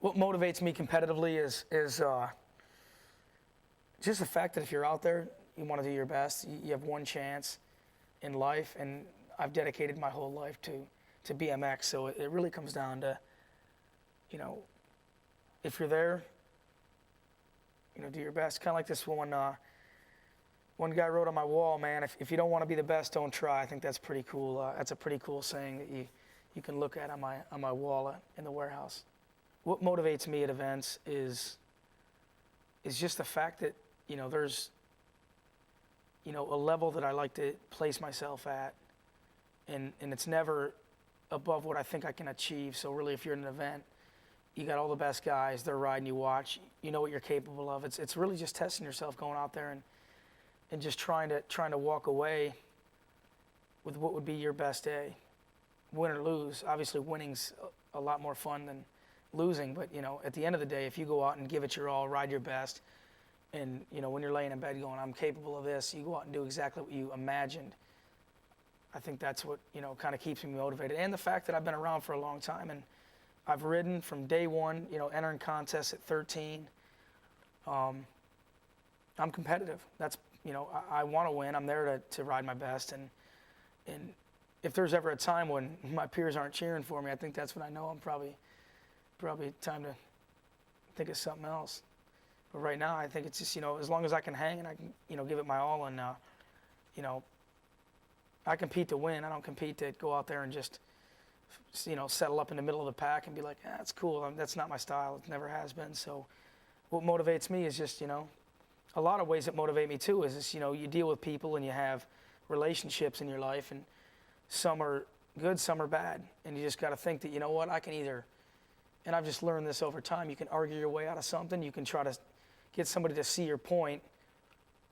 What motivates me competitively is just the fact that if you're out there, you want to do your best. You have one chance in life, and I've dedicated my whole life to BMX. So it really comes down to, if you're there, do your best. Kind of like this one guy wrote on my wall, man, if you don't want to be the best, don't try. I think that's pretty cool. That's a pretty cool saying that you can look at on my wall in the warehouse. What motivates me at events is just the fact that, there's, a level that I like to place myself at, and it's never above what I think I can achieve. So really, if you're in an event, you got all the best guys, they're riding, you watch, you know what you're capable of. It's really just testing yourself, going out there and just trying to walk away with what would be your best day. Win or lose, obviously winning's a lot more fun than losing, but at the end of the day, if you go out and give it your all, ride your best, and when you're laying in bed going, I'm capable of this, you go out and do exactly what you imagined. I think that's what kind of keeps me motivated, and the fact that I've been around for a long time, and I've ridden from day one, entering contests at 13. I'm competitive. That's I want to win. I'm there to ride my best, and if there's ever a time when my peers aren't cheering for me, I think that's when I know I'm probably time to think of something else. But right now, I think it's just, as long as I can hang and I can, give it my all, and, I compete to win. I don't compete to go out there and just, settle up in the middle of the pack and be like, that's cool. That's not my style. It never has been. So what motivates me is just, a lot of ways that motivate me too is just, you deal with people and you have relationships in your life, and some are good, some are bad. And you just got to think that, what, I can either, and I've just learned this over time, you can argue your way out of something, you can try to get somebody to see your point,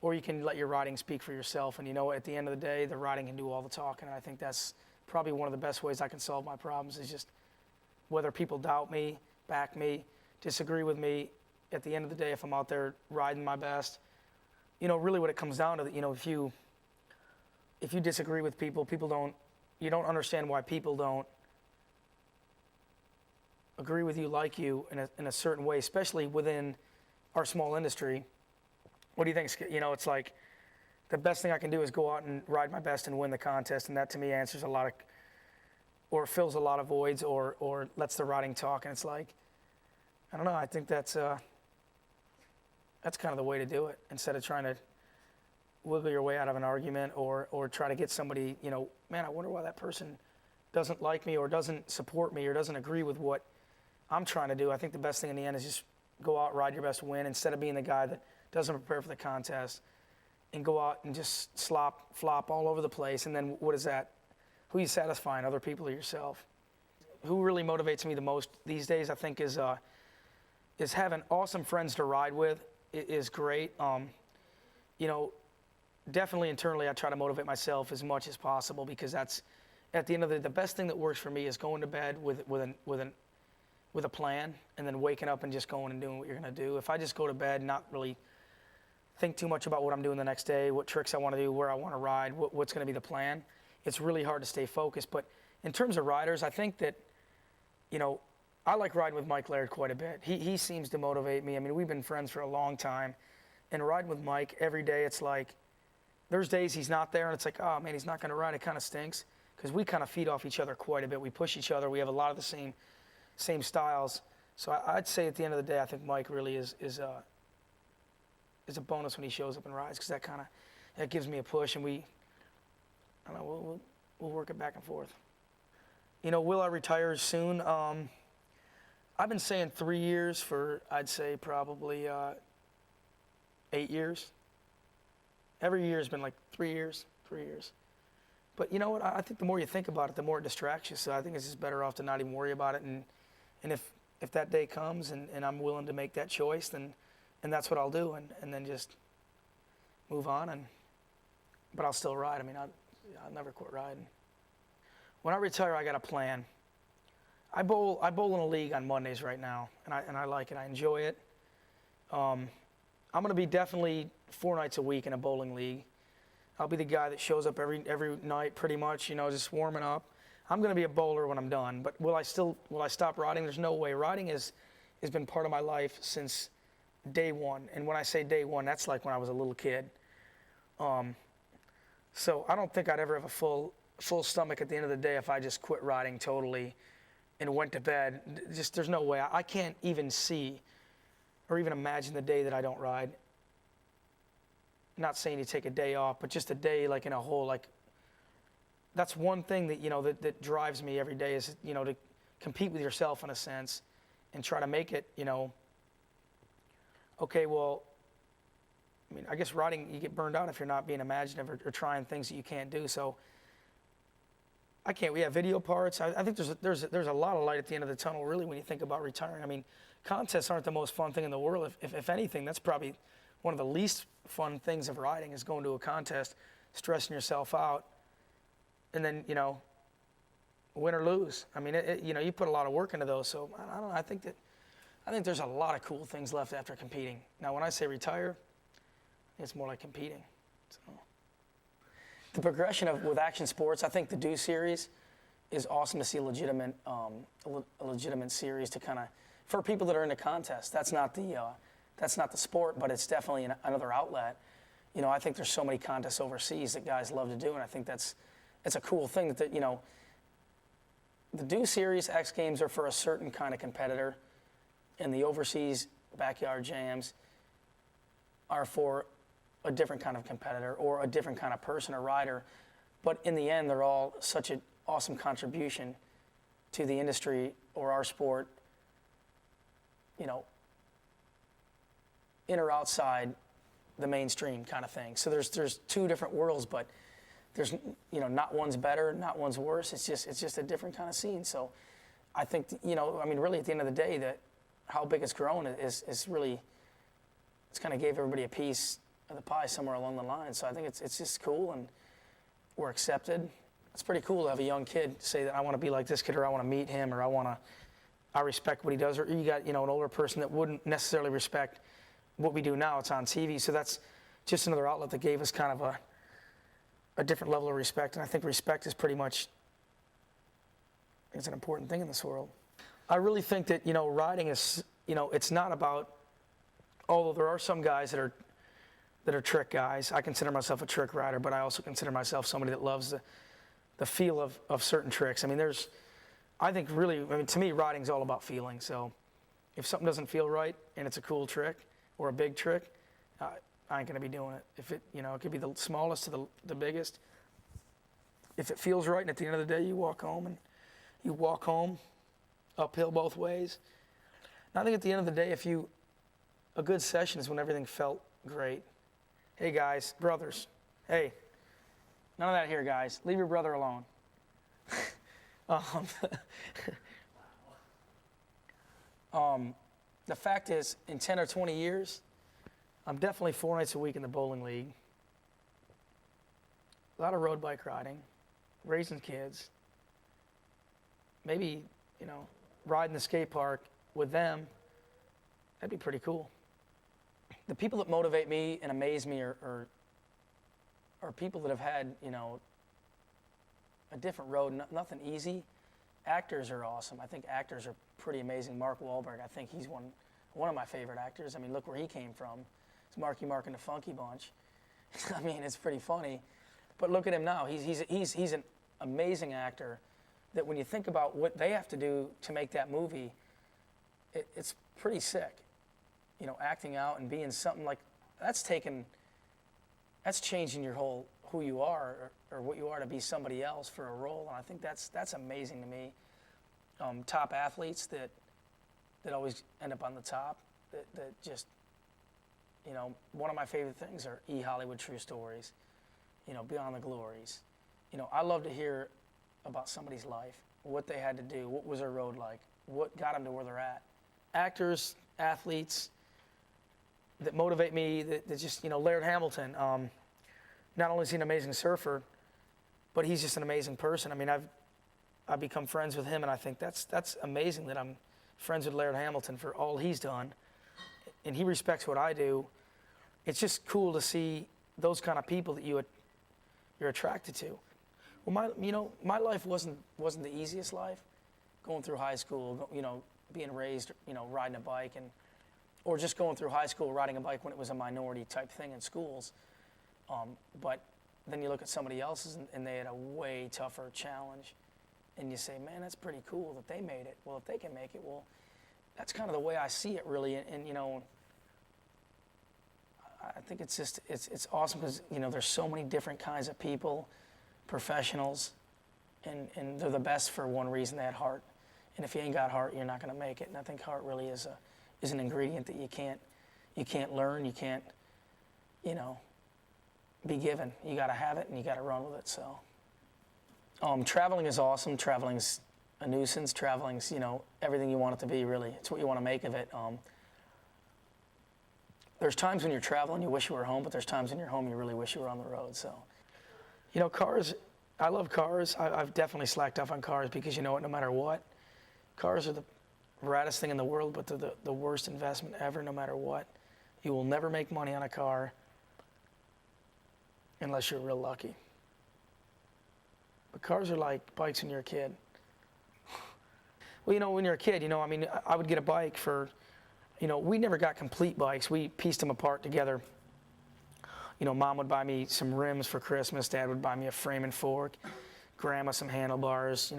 or you can let your riding speak for yourself. And at the end of the day, the riding can do all the talking. And I think that's probably one of the best ways I can solve my problems, is just whether people doubt me, back me, disagree with me, at the end of the day, if I'm out there riding my best, really what it comes down to, if you disagree with people, you don't understand why people don't agree with you, like you in a certain way, especially within our small industry. What do you think? It's like the best thing I can do is go out and ride my best and win the contest, and that to me answers or fills a lot of voids, or lets the riding talk. And it's like, I don't know, I think that's kind of the way to do it, instead of trying to wiggle your way out of an argument or try to get somebody, man, I wonder why that person doesn't like me or doesn't support me or doesn't agree with what I'm trying to do. I think the best thing in the end is just go out, ride your best, win, instead of being the guy that doesn't prepare for the contest and go out and just flop all over the place. And then what is that? Who are you satisfying, other people or yourself? Who really motivates me the most these days, I think, is having awesome friends to ride with is great. Definitely internally, I try to motivate myself as much as possible, because that's, at the end of the best thing that works for me is going to bed with a plan, and then waking up and just going and doing what you're going to do. If I just go to bed and not really think too much about what I'm doing the next day, what tricks I want to do, where I want to ride, what's going to be the plan, it's really hard to stay focused. But in terms of riders, I think that, I like riding with Mike Laird quite a bit. He seems to motivate me. I mean, we've been friends for a long time, and riding with Mike every day, it's like, there's days he's not there and it's like, oh man, he's not going to ride. It kind of stinks, because we kind of feed off each other quite a bit. We push each other. We have a lot of the same styles. So I'd say at the end of the day, I think Mike really is a bonus when he shows up and rides, because that gives me a push, and I don't know, we'll work it back and forth. Will I retire soon? I've been saying 3 years for, I'd say probably 8 years. Every year has been like 3 years. But you know what? I think the more you think about it, the more it distracts you. So I think it's just better off to not even worry about it. And if that day comes and I'm willing to make that choice, then that's what I'll do. And then just move on. But I'll still ride. I mean, I'll never quit riding. When I retire, I got a plan. I bowl in a league on Mondays right now, and I like it. I enjoy it. I'm going to be definitely 4 nights a week in a bowling league. I'll be the guy that shows up every night pretty much, just warming up. I'm going to be a bowler when I'm done, but will I stop riding? There's no way. Riding is has been part of my life since day one. And when I say day one, that's like when I was a little kid. So I don't think I'd ever have a full stomach at the end of the day if I just quit riding totally and went to bed. Just there's no way. I can't even see or even imagine the day that I don't ride. Not saying you take a day off, but just a day like in a whole, like that's one thing that, that drives me every day is, to compete with yourself in a sense and try to make it, okay, well, I mean, I guess riding, you get burned out if you're not being imaginative or trying things that you can't do. So we have video parts. I think there's a lot of light at the end of the tunnel, really, when you think about retiring. I mean, contests aren't the most fun thing in the world. If anything, that's probably one of the least fun things of riding is going to a contest, stressing yourself out, and then, win or lose. I mean, you put a lot of work into those. So I don't know. I think there's a lot of cool things left after competing. Now, when I say retire, it's more like competing. So the progression with action sports, I think the Do series is awesome to see a legitimate series to kind of for people that are into contests. That's not the sport, but it's definitely another outlet. I think there's so many contests overseas that guys love to do, and I think it's a cool thing that the Do series X Games are for a certain kind of competitor, and the overseas backyard jams are for a different kind of competitor or a different kind of person or rider. But in the end, they're all such an awesome contribution to the industry or our sport, in or outside the mainstream kind of thing. So there's two different worlds, but there's, not one's better, not one's worse. It's just a different kind of scene. So I think, really at the end of the day, that how big it's grown is really, it's kind of gave everybody a piece of the pie somewhere along the line. So I think it's just cool, and we're accepted. It's pretty cool to have a young kid say that I want to be like this kid, or I want to meet him, or I respect what he does. Or you got, an older person that wouldn't necessarily respect what we do now. It's on TV. So that's just another outlet that gave us kind of a different level of respect. And I think respect is pretty much, it's an important thing in this world. I really think that, riding is, it's not about, although there are some guys that are trick guys. I consider myself a trick rider, but I also consider myself somebody that loves the feel of certain tricks. I mean, to me, riding's all about feeling. So if something doesn't feel right and it's a cool trick or a big trick, I ain't gonna be doing it. If it, it could be the smallest to the biggest. If it feels right, and at the end of the day, you walk home uphill both ways. And I think at the end of the day, a good session is when everything felt great. Hey guys, brothers, hey, none of that here, guys. Leave your brother alone. The fact is, in 10 or 20 years, I'm definitely 4 nights a week in the bowling league. A lot of road bike riding, raising kids. Maybe, riding the skate park with them. That'd be pretty cool. The people that motivate me and amaze me are people that have had, a different road, nothing easy. Actors are awesome. I think actors are pretty amazing. Mark Wahlberg, I think he's one of my favorite actors. I mean, look where he came from. It's Marky Mark and the Funky Bunch. I mean, it's pretty funny. But look at him now. He's an amazing actor that when you think about what they have to do to make that movie, it's pretty sick. Acting out and being something like, that's changing your whole, who you are or what you are to be somebody else for a role. And I think that's amazing to me. Top athletes that always end up on the top, that just, one of my favorite things are Hollywood True Stories, Beyond the Glories. I love to hear about somebody's life, what they had to do, what was their road like, what got them to where they're at. Actors, athletes that motivate me, that just, Laird Hamilton, not only is he an amazing surfer, but he's just an amazing person. I mean, I've become friends with him, and I think that's amazing that I'm friends with Laird Hamilton for all he's done, and he respects what I do. It's just cool to see those kind of people that you're attracted to. Well, my life wasn't the easiest life. Going through high school, being raised, riding a bike, or just going through high school riding a bike when it was a minority type thing in schools. But then you look at somebody else's and they had a way tougher challenge, and you say, man, that's pretty cool that they made it. Well, if they can make it, well, that's kind of the way I see it, really. And I think it's just it's awesome because there's so many different kinds of people, professionals, and they're the best for one reason: they had heart. And if you ain't got heart, you're not going to make it. And I think heart really is an ingredient that you can't learn, you can't be given. You got to have it and you got to run with it. So traveling is awesome. Traveling's a nuisance. Traveling's everything you want it to be. Really, it's what you want to make of it. There's times when you're traveling, you wish you were home, but there's times when you're home, you really wish you were on the road. So, cars, I love cars. I've definitely slacked off on cars because no matter what, cars are the raddest thing in the world, but they're the worst investment ever, no matter what. You will never make money on a car unless you're real lucky. But cars are like bikes when you're a kid. Well, when you're a kid, I would get a bike for, we never got complete bikes. We pieced them apart together. Mom would buy me some rims for Christmas. Dad would buy me a frame and fork. Grandma some handlebars.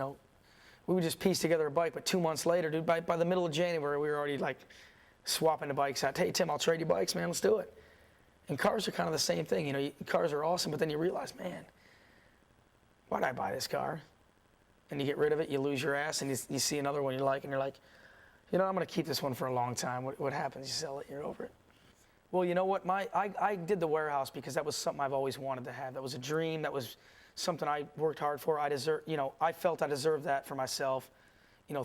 We would just piece together a bike. But 2 months later, dude, by the middle of January, we were already like swapping the bikes out. Hey, Tim, I'll trade you bikes, man. Let's do it. And cars are kind of the same thing. Cars are awesome, but then you realize, man, why did I buy this car? And you get rid of it, you lose your ass, and you see another one you like, and you're like, I'm going to keep this one for a long time. What happens? You sell it, you're over it. Well, you know what? I did the warehouse because that was something I've always wanted to have. That was a dream. That was something I worked hard for. I felt I deserved that for myself.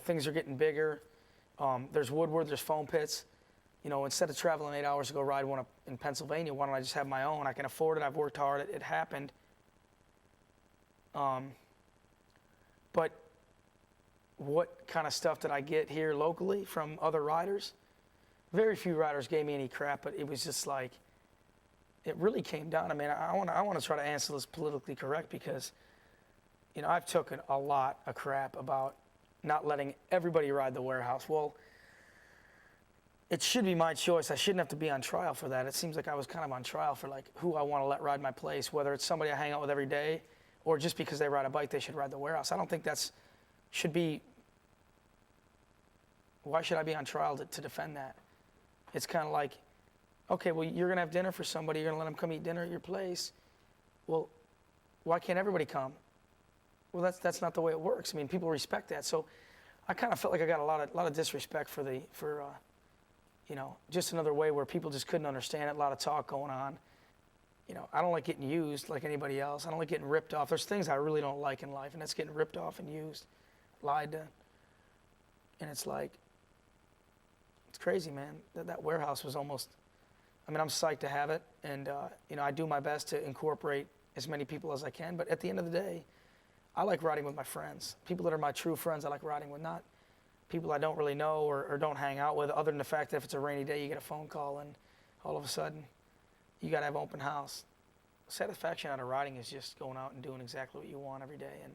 Things are getting bigger. There's Woodward, there's foam pits. Instead of traveling 8 hours to go ride one up in Pennsylvania, why don't I just have my own? I can afford it. I've worked hard. It happened. But what kind of stuff did I get here locally from other riders? Very few riders gave me any crap, but it was just like, it really came down. I mean, I want to try to answer this politically correct because, I've taken a lot of crap about not letting everybody ride the warehouse. Well, it should be my choice. I shouldn't have to be on trial for that. It seems like I was kind of on trial for like who I want to let ride my place, whether it's somebody I hang out with every day or just because they ride a bike, they should ride the warehouse. I don't think should be, why should I be on trial to defend that? It's kind of like, okay, well, you're going to have dinner for somebody. You're going to let them come eat dinner at your place. Well, why can't everybody come? Well, that's not the way it works. I mean, people respect that. So I kind of felt like I got a lot of disrespect for just another way where people just couldn't understand it, a lot of talk going on. I don't like getting used like anybody else. I don't like getting ripped off. There's things I really don't like in life, and that's getting ripped off and used, lied to. And it's like, it's crazy, man. That warehouse was almost, I'm psyched to have it. And, I do my best to incorporate as many people as I can. But at the end of the day, I like riding with my friends. People that are my true friends, I like riding with, not people I don't really know or don't hang out with, other than the fact that if it's a rainy day, you get a phone call and all of a sudden you got to have open house. Satisfaction out of riding is just going out and doing exactly what you want every day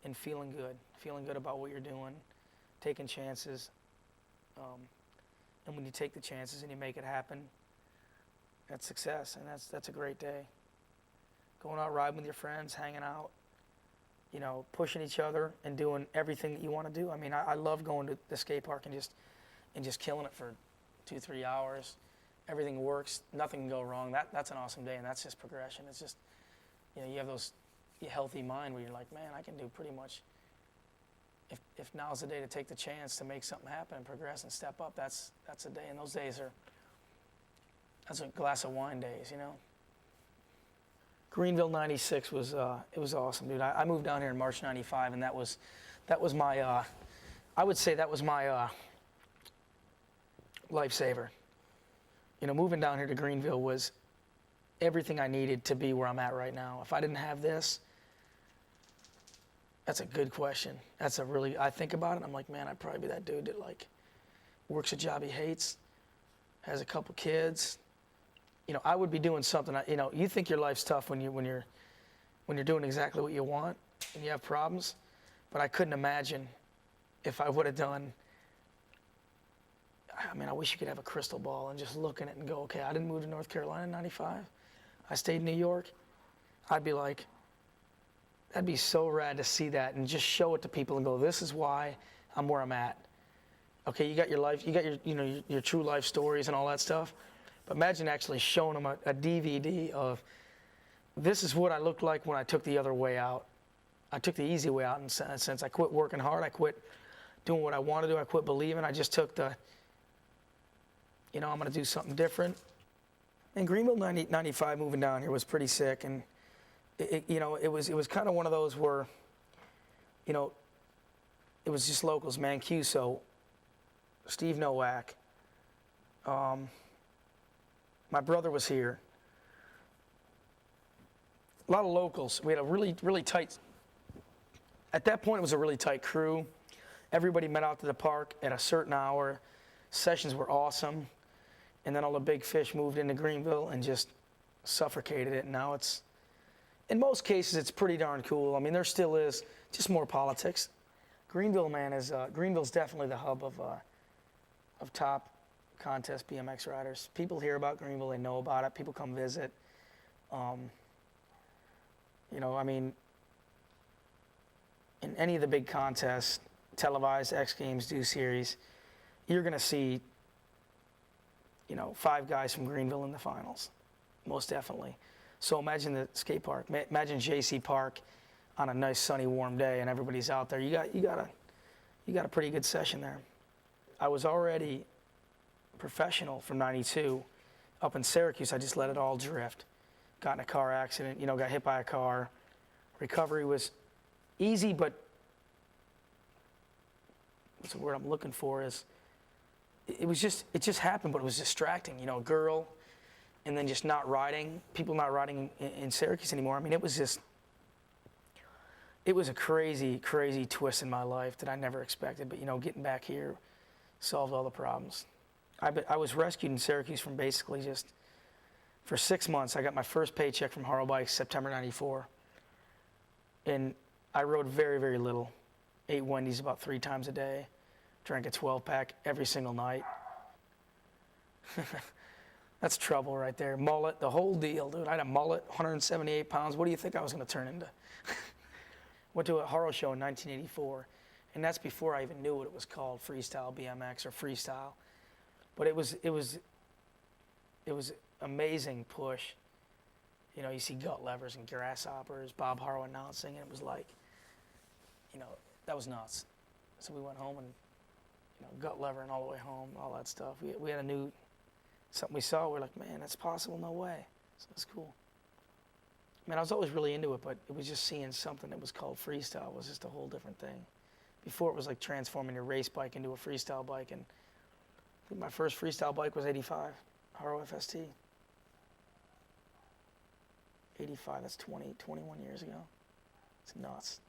and feeling good about what you're doing, taking chances. And when you take the chances and you make it happen, that's success, and that's a great day. Going out riding with your friends, hanging out, pushing each other and doing everything that you want to do. I love going to the skate park and just killing it for 2-3 hours. Everything works, nothing can go wrong. That's an awesome day, and that's just progression. It's just, you have those healthy mind where you're like, man, I can do pretty much. If now's the day to take the chance to make something happen and progress and step up, that's a day. And those days that's a glass of wine days, Greenville '96 was it was awesome, dude. I moved down here in March '95, and that was my I would say that was my lifesaver. Moving down here to Greenville was everything I needed to be where I'm at right now. If I didn't have this, that's a good question. I think about it, I'm like, man, I'd probably be that dude that like works a job he hates, has a couple kids. I would be doing something. You think your life's tough when you're doing exactly what you want and you have problems, but I couldn't imagine if I would have done I mean, I wish you could have a crystal ball and just look at it and go, okay, I didn't move to North Carolina in 95. I stayed in New York. I'd be like, that'd be so rad to see that and just show it to people and go, this is why I'm where I'm at. Okay, you got your life, you got your, you know, your true life stories and all that stuff. But imagine actually showing them a DVD of, this is what I looked like when I took the other way out. I took the easy way out in a sense. I quit working hard. I quit doing what I want to do. I quit believing. I just took the, you know, I'm going to do something different. And Greenville 95 moving down here was pretty sick. And, you know, it was kind of one of those where, you know, it was just locals, Mancuso, Steve Nowak. My brother was here. A lot of locals. We had a really, really tight, at that point it was a really tight crew. Everybody met out to the park at a certain hour. Sessions were awesome. And then all the big fish moved into Greenville and just suffocated it. And now it's, in most cases, it's pretty darn cool. I mean, there still is just more politics. Greenville, man, Greenville's definitely the hub of top contest BMX riders. People hear about Greenville, they know about it. People come visit. You know, I mean, in any of the big contests, televised, X Games, Do Series, you're going to see, you know, 5 guys from Greenville in the finals, most definitely. So imagine the skate park. Imagine JC Park on a nice, sunny, warm day, and everybody's out there. You got a pretty good session there. I was already professional from '92. Up in Syracuse, I just let it all drift. Got in a car accident, you know, got hit by a car. Recovery was easy, but what's the word I'm looking for is, it just happened, but it was distracting. You know, a girl, and then just not riding, people not riding in Syracuse anymore. I mean, it was a crazy, crazy twist in my life that I never expected. But, you know, getting back here solved all the problems. I was rescued in Syracuse from basically just, for 6 months, I got my first paycheck from Haro Bikes, September '94. And I rode very, very little. Ate Wendy's about 3 times a day. Drank a 12-pack every single night. That's trouble right there. Mullet, the whole deal, dude. I had a mullet, 178 pounds. What do you think I was going to turn into? Went to a Haro show in 1984. And that's before I even knew what it was called, freestyle BMX or freestyle. But it was amazing push. You know, you see gut levers and grasshoppers, Bob Haro announcing, and it was like, you know, that was nuts. So we went home and, you know, gut levering all the way home, all that stuff. We had something we saw, we're like, man, that's possible, no way. So it's cool. Man, I was always really into it, but it was just seeing something that was called freestyle was just a whole different thing. Before it was like transforming your race bike into a freestyle bike, and I think my first freestyle bike was '85, Haro FST. 85, that's 21 years ago. It's nuts.